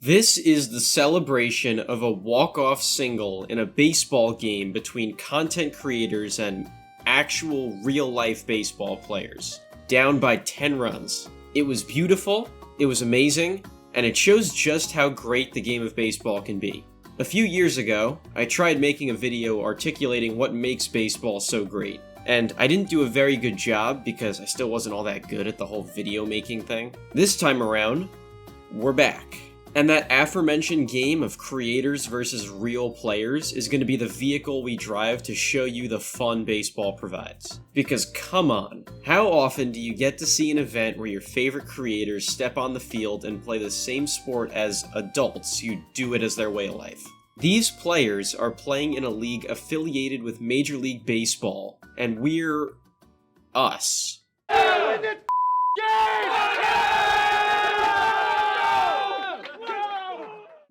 This is the celebration of a walk-off single in a baseball game between content creators and actual real-life baseball players, down by 10 runs. It was beautiful, it was amazing, and it shows just how great the game of baseball can be. A few years ago, I tried making a video articulating what makes baseball so great, and I didn't do a very good job because I still wasn't all that good at the whole video making thing. This time around, we're back. And that aforementioned game of creators versus real players is going to be the vehicle we drive to show you the fun baseball provides. Because come on, how often do you get to see an event where your favorite creators step on the field and play the same sport as adults who do it as their way of life? These players are playing in a league affiliated with Major League Baseball, and we're us.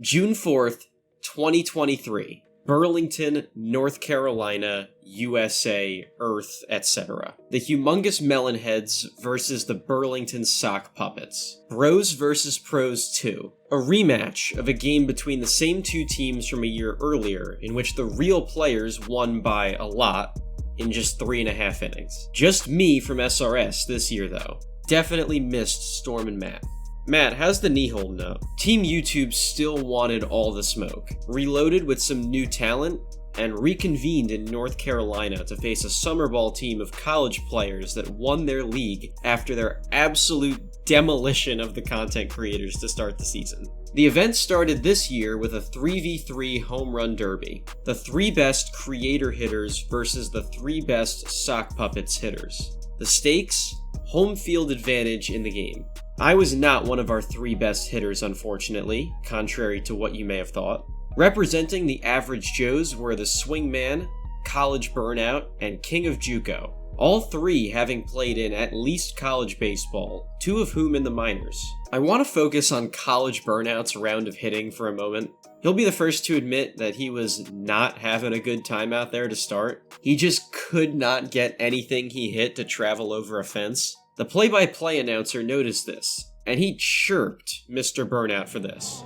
June 4th, 2023. Burlington, North Carolina, USA, Earth, etc. The humongous Melonheads versus the Burlington Sock Puppets. Bros vs. Pros 2. A rematch of a game between the same two teams from a year earlier, in which the real players won by a lot in just 3.5 innings. Just me from SRS this year though. Definitely missed Storm and Matt. Matt, how's the knee holding up? Team YouTube still wanted all the smoke, reloaded with some new talent, and reconvened in North Carolina to face a summer ball team of college players that won their league after their absolute demolition of the content creators to start the season. The event started this year with a 3v3 home run derby. The 3 best creator hitters versus the 3 best sock puppets hitters. The stakes? Home field advantage in the game. I was not one of our 3 best hitters, unfortunately, contrary to what you may have thought. Representing the average Joes were the Swingman, College Burnout, and King of JUCO. All 3 having played in at least college baseball, 2 of whom in the minors. I want to focus on College Burnout's round of hitting for a moment. He'll be the first to admit that he was not having a good time out there to start. He just could not get anything he hit to travel over a fence. The play-by-play announcer noticed this, and he chirped Mr. Burnout for this.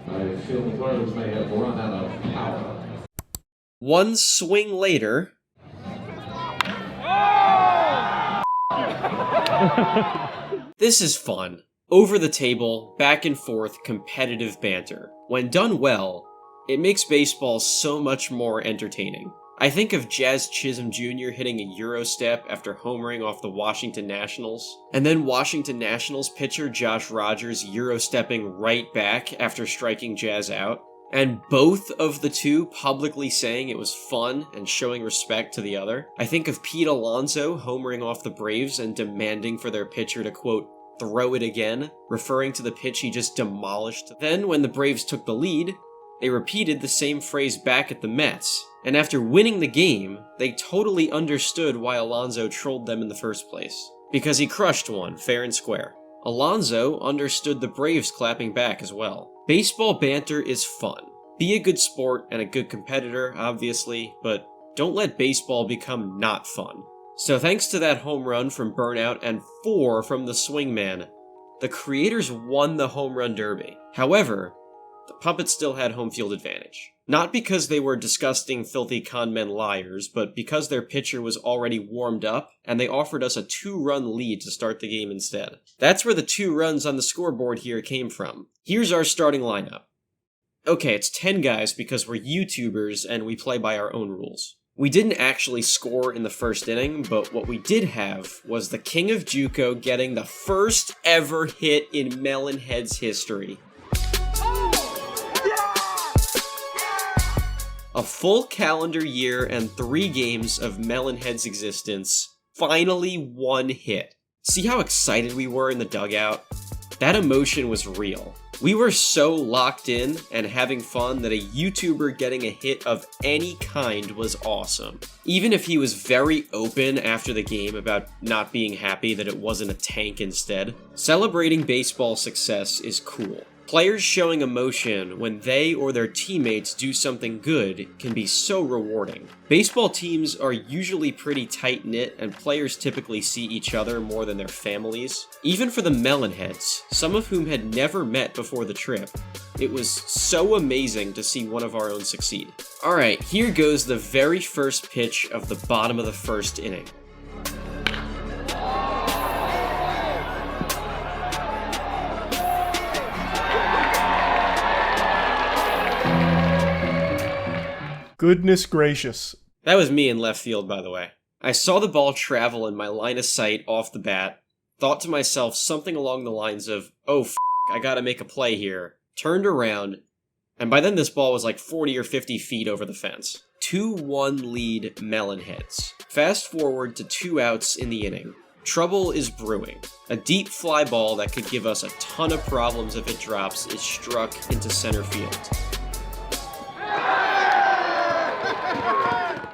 I feel the players may have run out of power. One swing later... This is fun. Over the table, back and forth, competitive banter. When done well, it makes baseball so much more entertaining. I think of Jazz Chisholm Jr. hitting a Euro step after homering off the Washington Nationals, and then Washington Nationals pitcher Josh Rogers Euro stepping right back after striking Jazz out, and both of the two publicly saying it was fun and showing respect to the other. I think of Pete Alonso homering off the Braves and demanding for their pitcher to, quote, throw it again, referring to the pitch he just demolished. Then, when the Braves took the lead, they repeated the same phrase back at the Mets, and after winning the game, they totally understood why Alonso trolled them in the first place. Because he crushed one, fair and square. Alonso understood the Braves clapping back as well. Baseball banter is fun. Be a good sport and a good competitor, obviously, but don't let baseball become not fun. So thanks to that home run from Burnout and 4 from the Swingman, the creators won the home run derby. However, the puppets still had home field advantage. Not because they were disgusting, filthy conmen liars, but because their pitcher was already warmed up, and they offered us a 2-run lead to start the game instead. That's where the 2 runs on the scoreboard here came from. Here's our starting lineup. Okay, it's 10 guys because we're YouTubers and we play by our own rules. We didn't actually score in the first inning, but what we did have was the King of JUCO getting the first ever hit in Melonheads history. A full calendar year and 3 games of Melonhead's existence, finally 1 hit. See how excited we were in the dugout? That emotion was real. We were so locked in and having fun that a YouTuber getting a hit of any kind was awesome. Even if he was very open after the game about not being happy that it wasn't a tank instead, celebrating baseball success is cool. Players showing emotion when they or their teammates do something good can be so rewarding. Baseball teams are usually pretty tight-knit, and players typically see each other more than their families. Even for the Melonheads, some of whom had never met before the trip, it was so amazing to see one of our own succeed. Alright, here goes the very first pitch of the bottom of the first inning. Goodness gracious. That was me in left field, by the way. I saw the ball travel in my line of sight off the bat, thought to myself something along the lines of, oh f***, I gotta make a play here, turned around, and by then this ball was like 40 or 50 feet over the fence. 2-1 lead Melonheads. Fast forward to 2 outs in the inning. Trouble is brewing. A deep fly ball that could give us a ton of problems if it drops is struck into center field.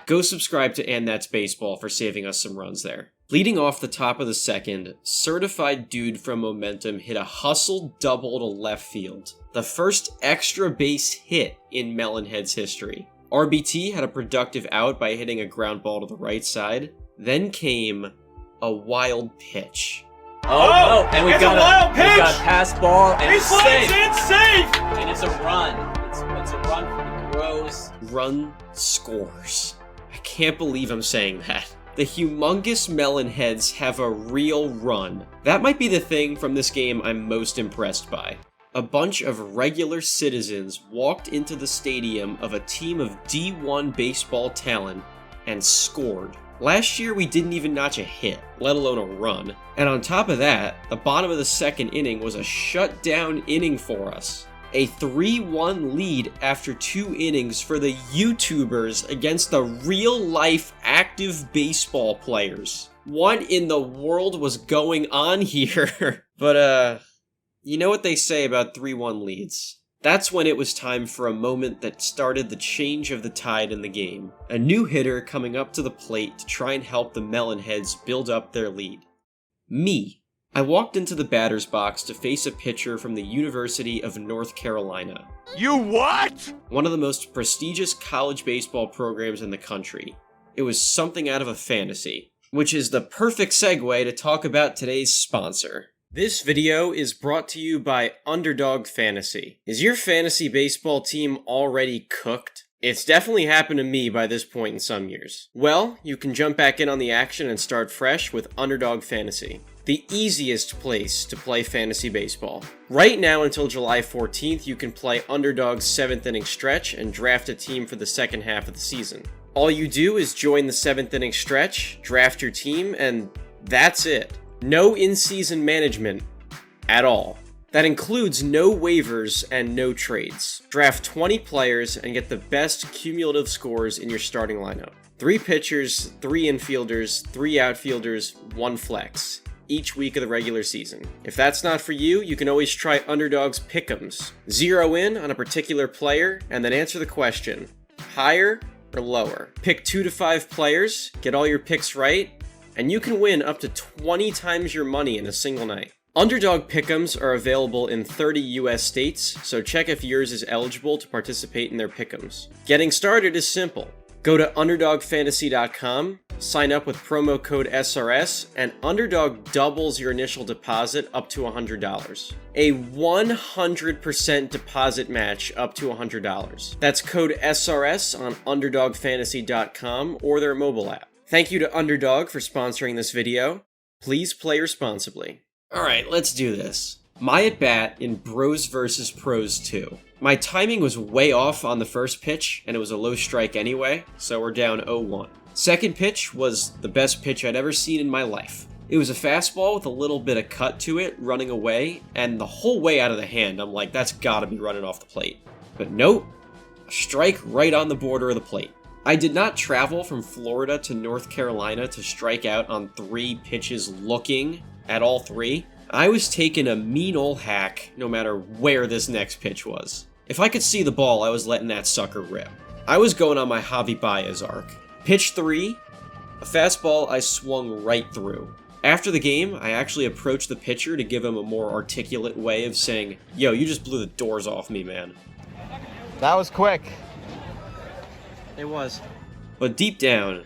Go subscribe to And That's Baseball for saving us some runs there. Leading off the top of the second, certified dude from Momentum hit a hustle double to left field. The first extra base hit in Melonhead's history. RBT had a productive out by hitting a ground ball to the right side. Then came a wild pitch. Oh, and we've got wild pitch! We've got pass ball, and It's safe! And it's a run. It's a run for the Bros. Run scores. I can't believe I'm saying that. The humongous Melonheads have a real run. That might be the thing from this game I'm most impressed by. A bunch of regular citizens walked into the stadium of a team of D1 baseball talent and scored. Last year we didn't even notch a hit, let alone a run. And on top of that, the bottom of the second inning was a shutdown inning for us. A 3-1 lead after 2 innings for the YouTubers against the real-life active baseball players. What in the world was going on here? But, you know what they say about 3-1 leads. That's when it was time for a moment that started the change of the tide in the game. A new hitter coming up to the plate to try and help the Melonheads build up their lead. Me. I walked into the batter's box to face a pitcher from the University of North Carolina. You what? One of the most prestigious college baseball programs in the country. It was something out of a fantasy, which is the perfect segue to talk about today's sponsor. This video is brought to you by Underdog Fantasy. Is your fantasy baseball team already cooked? It's definitely happened to me by this point in some years. Well, you can jump back in on the action and start fresh with Underdog Fantasy, the easiest place to play fantasy baseball. Right now until July 14th, you can play Underdog's 7th inning stretch and draft a team for the second half of the season. All you do is join the 7th inning stretch, draft your team, and that's it. No in-season management at all. That includes no waivers and no trades. Draft 20 players and get the best cumulative scores in your starting lineup. 3 pitchers, 3 infielders, 3 outfielders, 1 flex, each week of the regular season. If that's not for you, you can always try Underdog's Pick'ems. Zero in on a particular player and then answer the question, higher or lower. Pick 2 to 5 players, get all your picks right, and you can win up to 20 times your money in a single night. Underdog Pick'ems are available in 30 US states, so check if yours is eligible to participate in their Pick'ems. Getting started is simple. Go to UnderdogFantasy.com, sign up with promo code SRS, and Underdog doubles your initial deposit up to $100. A 100% deposit match up to $100. That's code SRS on UnderdogFantasy.com or their mobile app. Thank you to Underdog for sponsoring this video. Please play responsibly. Alright, let's do this. My at-bat in Bros vs. Pros 2. My timing was way off on the first pitch, and it was a low strike anyway, so we're down 0-1. Second pitch was the best pitch I'd ever seen in my life. It was a fastball with a little bit of cut to it, running away, and the whole way out of the hand, I'm like, that's gotta be running off the plate. But nope, a strike right on the border of the plate. I did not travel from Florida to North Carolina to strike out on 3 pitches looking at all 3. I was taking a mean ol' hack no matter where this next pitch was. If I could see the ball, I was letting that sucker rip. I was going on my Javi Baez arc. Pitch 3, a fastball I swung right through. After the game, I actually approached the pitcher to give him a more articulate way of saying, "Yo, you just blew the doors off me, man." That was quick. It was. But deep down,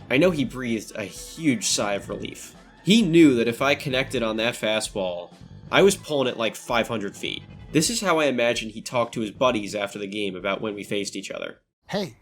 I know he breathed a huge sigh of relief. He knew that if I connected on that fastball, I was pulling it like 500 feet. This is how I imagine he talked to his buddies after the game about when we faced each other. Hey,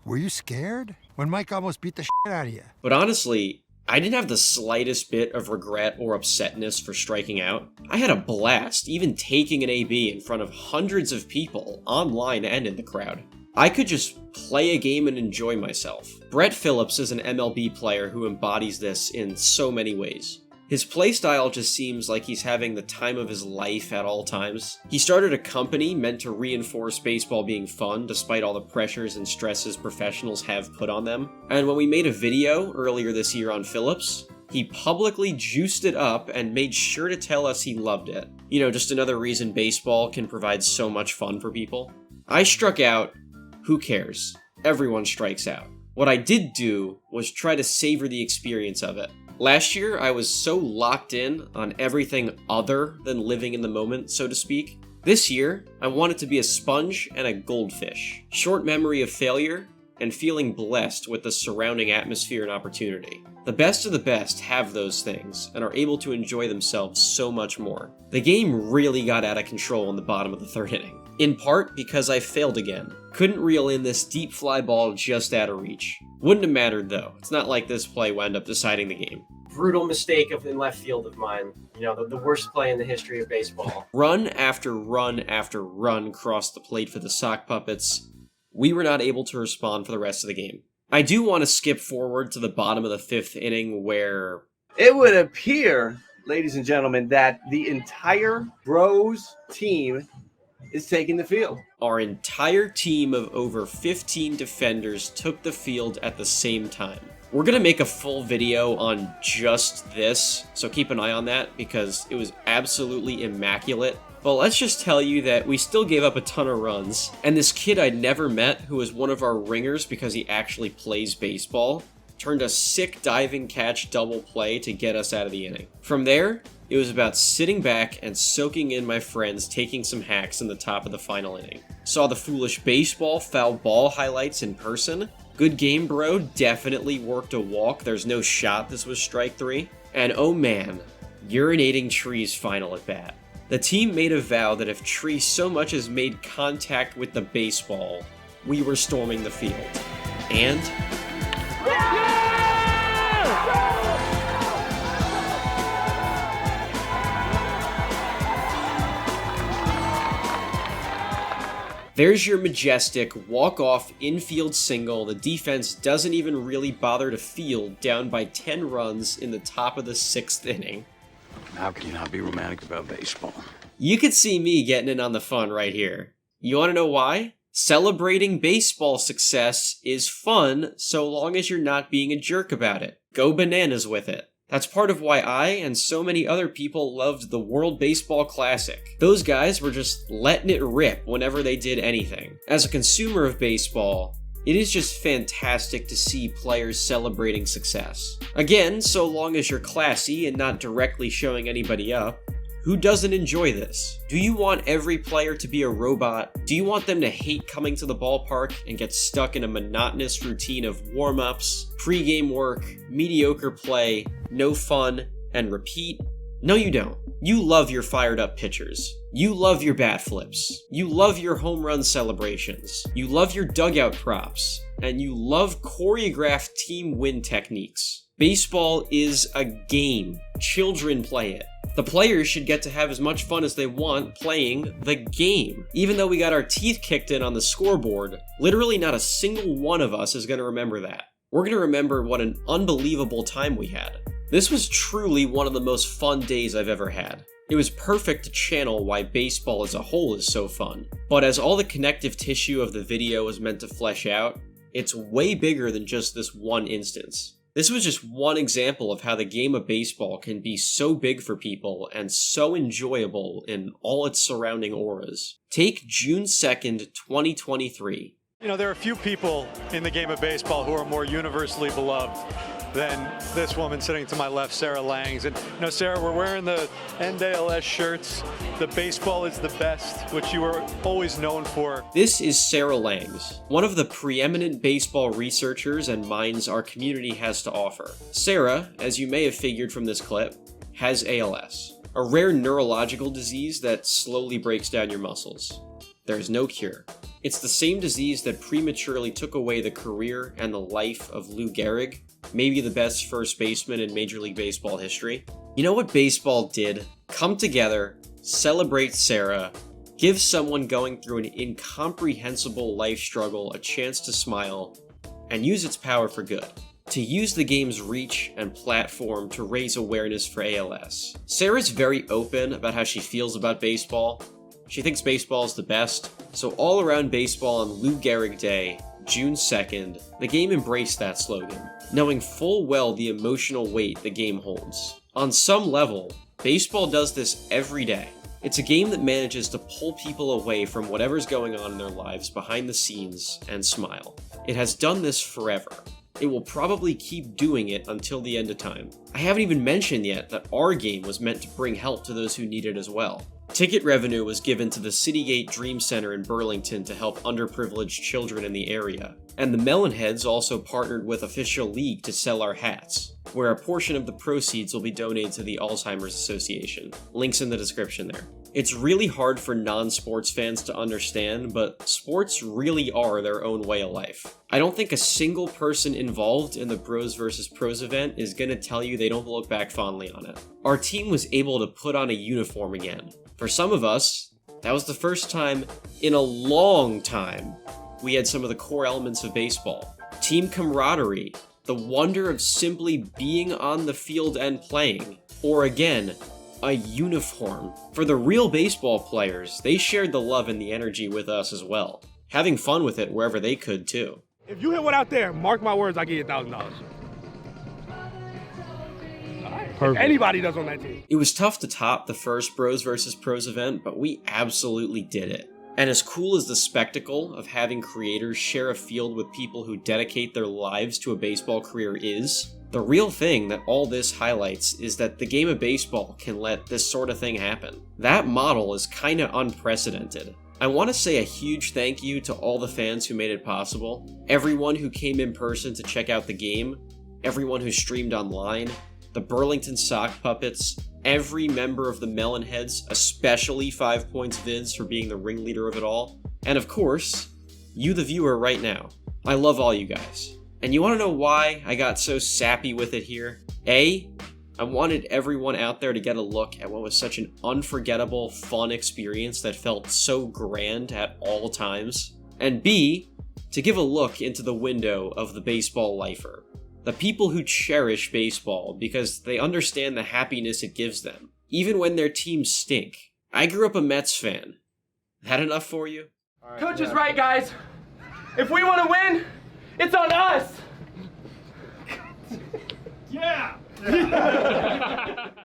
were you scared when Mike almost beat the shit out of you? But honestly, I didn't have the slightest bit of regret or upsetness for striking out. I had a blast, even taking an AB in front of hundreds of people, online and in the crowd. I could just play a game and enjoy myself. Brett Phillips is an MLB player who embodies this in so many ways. His playstyle just seems like he's having the time of his life at all times. He started a company meant to reinforce baseball being fun despite all the pressures and stresses professionals have put on them. And when we made a video earlier this year on Phillips, he publicly juiced it up and made sure to tell us he loved it. You know, just another reason baseball can provide so much fun for people. I struck out. Who cares? Everyone strikes out. What I did do was try to savor the experience of it. Last year, I was so locked in on everything other than living in the moment, so to speak. This year, I wanted to be a sponge and a goldfish. Short memory of failure, and feeling blessed with the surrounding atmosphere and opportunity. The best of the best have those things, and are able to enjoy themselves so much more. The game really got out of control in the bottom of the third inning. In part because I failed again. Couldn't reel in this deep fly ball just out of reach. Wouldn't have mattered though. It's not like this play wound up deciding the game. Brutal mistake in left field of mine. You know, the worst play in the history of baseball. Run after run after run crossed the plate for the sock puppets. We were not able to respond for the rest of the game. I do want to skip forward to the bottom of the fifth inning where... It would appear, ladies and gentlemen, that the entire Bros team is taking the field. Our entire team of over 15 defenders took the field at the same time. We're gonna make a full video on just this, so keep an eye on that because it was absolutely immaculate. But let's just tell you that we still gave up a ton of runs, and this kid I'd never met who was one of our ringers because he actually plays baseball, turned a sick diving catch double play to get us out of the inning. From there, it was about sitting back and soaking in my friends taking some hacks in the top of the final inning. Saw the foolish baseball foul ball highlights in person. Good game, bro. Definitely worked a walk. There's no shot this was strike 3. And oh man, urinating Tree's final at bat. The team made a vow that if Tree so much as made contact with the baseball, we were storming the field. And... there's your majestic walk-off infield single. The defense doesn't even really bother to field, down by 10 runs in the top of the 6th inning. How can you not be romantic about baseball? You could see me getting in on the fun right here. You want to know why? Celebrating baseball success is fun so long as you're not being a jerk about it. Go bananas with it. That's part of why I and so many other people loved the World Baseball Classic. Those guys were just letting it rip whenever they did anything. As a consumer of baseball, it is just fantastic to see players celebrating success. Again, so long as you're classy and not directly showing anybody up. Who doesn't enjoy this? Do you want every player to be a robot? Do you want them to hate coming to the ballpark and get stuck in a monotonous routine of warm-ups, pre-game work, mediocre play, no fun, and repeat? No, you don't. You love your fired-up pitchers. You love your bat flips. You love your home run celebrations. You love your dugout props. And you love choreographed team win techniques. Baseball is a game. Children play it. The players should get to have as much fun as they want playing the game. Even though we got our teeth kicked in on the scoreboard, literally not a single one of us is going to remember that. We're going to remember what an unbelievable time we had. This was truly one of the most fun days I've ever had. It was perfect to channel why baseball as a whole is so fun. But as all the connective tissue of the video was meant to flesh out, it's way bigger than just this one instance. This was just one example of how the game of baseball can be so big for people and so enjoyable in all its surrounding auras. Take June 2nd, 2023. You know, there are few people in the game of baseball who are more universally beloved than this woman sitting to my left, Sarah Langs. And you know, Sarah, we're wearing the NDLS shirts. The baseball is the best, which you were always known for. This is Sarah Langs, one of the preeminent baseball researchers and minds our community has to offer. Sarah, as you may have figured from this clip, has ALS, a rare neurological disease that slowly breaks down your muscles. There is no cure. It's the same disease that prematurely took away the career and the life of Lou Gehrig, maybe the best first baseman in Major League Baseball history. You know what baseball did? Come together, celebrate Sarah, give someone going through an incomprehensible life struggle a chance to smile, and use its power for good. To use the game's reach and platform to raise awareness for ALS. Sarah's very open about how she feels about baseball. She thinks baseball is the best, so all around baseball on Lou Gehrig Day, June 2nd, the game embraced that slogan, knowing full well the emotional weight the game holds. On some level, baseball does this every day. It's a game that manages to pull people away from whatever's going on in their lives behind the scenes and smile. It has done this forever. It will probably keep doing it until the end of time. I haven't even mentioned yet that our game was meant to bring help to those who need it as well. Ticket revenue was given to the Citygate Dream Center in Burlington to help underprivileged children in the area. And the Melonheads also partnered with Official League to sell our hats, where a portion of the proceeds will be donated to the Alzheimer's Association. Links in the description there. It's really hard for non-sports fans to understand, but sports really are their own way of life. I don't think a single person involved in the Bros vs. Pros event is gonna tell you they don't look back fondly on it. Our team was able to put on a uniform again. For some of us, that was the first time in a long time we had some of the core elements of baseball. Team camaraderie, the wonder of simply being on the field and playing, or again, a uniform. For the real baseball players, they shared the love and the energy with us as well, having fun with it wherever they could too. If you hit one out there, mark my words, I'll give you $1,000. If anybody does on that team. It was tough to top the first Bros vs. Pros event, but we absolutely did it. And as cool as the spectacle of having creators share a field with people who dedicate their lives to a baseball career is, the real thing that all this highlights is that the game of baseball can let this sort of thing happen. That model is kinda unprecedented. I want to say a huge thank you to all the fans who made it possible, everyone who came in person to check out the game, everyone who streamed online, the Burlington Sock Puppets, every member of the Melonheads, especially 5 Points Vids for being the ringleader of it all, and of course, you the viewer right now. I love all you guys. And you want to know why I got so sappy with it here? A, I wanted everyone out there to get a look at what was such an unforgettable, fun experience that felt so grand at all times. And B, to give a look into the window of the baseball lifer. The people who cherish baseball because they understand the happiness it gives them, even when their teams stink. I grew up a Mets fan. That enough for you? Coach is right, guys. If we want to win, it's on us. Yeah!